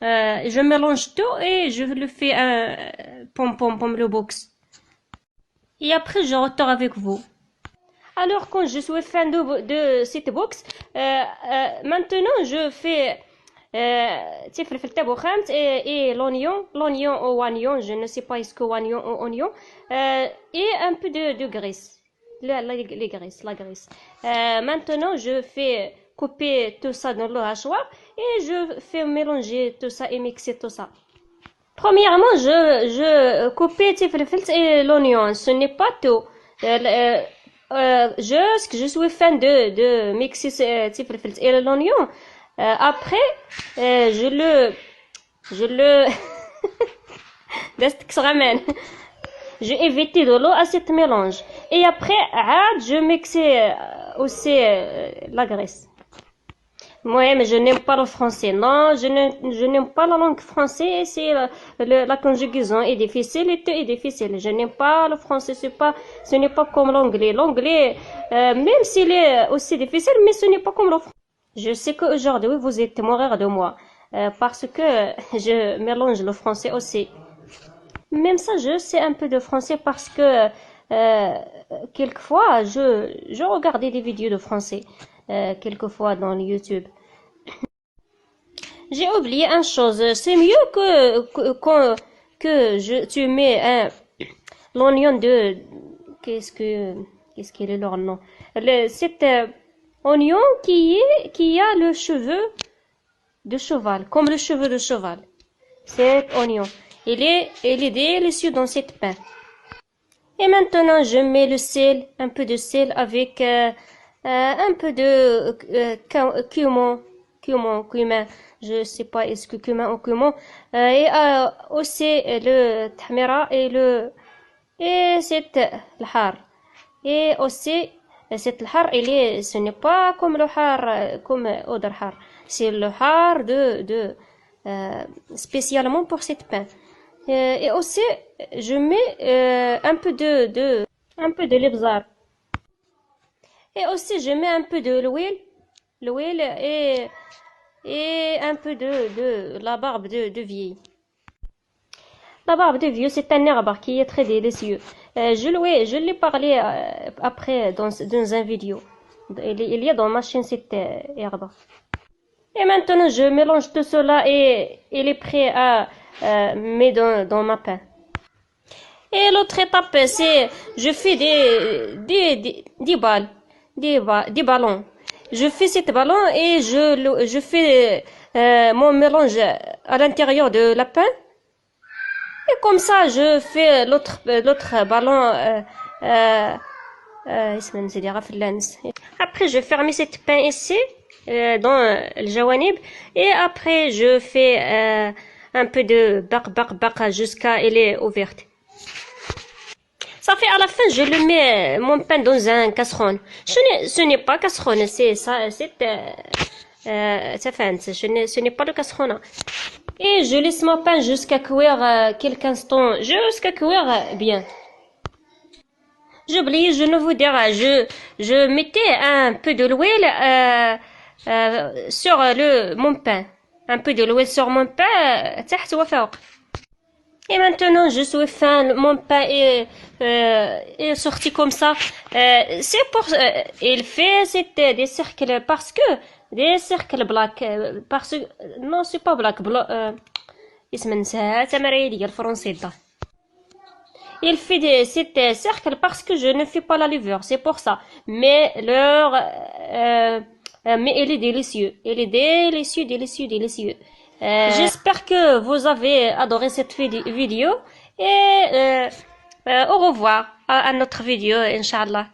Je mélange tout et je le fais pom le box. Et après, je retourne avec vous. Alors, quand je suis fan de cette box, maintenant, je fais et l'oignon ou oignon, je ne sais pas est-ce que oignon ou oignon, et un peu de graisse, la graisse. Maintenant, je fais couper tout ça dans le hachoir et je fais mélanger tout ça et mixer tout ça. Premièrement, je coupe et l'oignon, ce n'est pas tout. Je suis fan de mixer et l'oignon. Après, je le je évite de l'eau à cette mélange. Et après, je mixe aussi la graisse. Moi, mais je n'aime pas le français. Non, je n'aime pas la langue française. C'est la conjugaison est difficile et tout est difficile. Je n'aime pas le français. Ce n'est pas comme l'anglais. L'anglais, même s'il est aussi difficile, mais ce n'est pas comme le français. Je sais qu'aujourd'hui, vous êtes mourir de moi. Parce que je mélange le français aussi. Même ça, je sais un peu de français parce que quelquefois, je regardais des vidéos de français. Quelquefois dans YouTube. J'ai oublié une chose. C'est mieux que tu mets l'oignon de qu'est-ce qu'il est leur nom? Cet oignon qui a le cheveu de cheval, comme le cheveu de cheval. Cet oignon, il est délicieux dans cette pain. Et maintenant, je mets le sel, un peu de sel avec un peu de cumin, je sais pas est-ce que cumin ou cumin, et aussi le tahmira et cette l'har. Et aussi cette l'har, ce n'est pas comme le har comme autre har, c'est le har spécialement pour cette pain. Et aussi je mets un peu de l'ibzar. Et aussi, je mets un peu de l'huile et un peu de la barbe de vieux. La barbe de vieux, c'est un herbe qui est très délicieux. Je l'ai parlé après dans un vidéo. Il y a dans ma chaîne cette herbe. Et maintenant, je mélange tout cela et il est prêt à mettre dans ma pain. Et l'autre étape, c'est je fais des balles. Des ballons. Je fais ces ballons et je fais mon mélange à l'intérieur de la pain. Et comme ça, je fais l'autre ballon. Après, je ferme cette pain ici dans le jawanib et après je fais un peu de baq jusqu'à elle est ouverte. Ça fait à la fin, je le mets mon pain dans un casserole. Ce n'est pas casserole, c'est ça, ce n'est pas le casserole. Et je laisse mon pain jusqu'à cuire quelques instants, jusqu'à cuire bien. J'oublie, je ne vous dirai, je mettais un peu de l'huile sur mon pain. Un peu de l'huile sur mon pain, تحت وفوق. Et maintenant, je suis fan, mon pain est sorti comme ça. C'est pour, il fait des cercles parce que, des cercles black, parce que, non, c'est pas black, اسم نساها تمرين ديال الفرنسي ده. Il fait des cercles parce que je ne fais pas la levure, c'est pour ça. Mais mais il est délicieux. Il est délicieux. J'espère que vous avez adoré cette vidéo et au revoir à notre vidéo, Inch'Allah.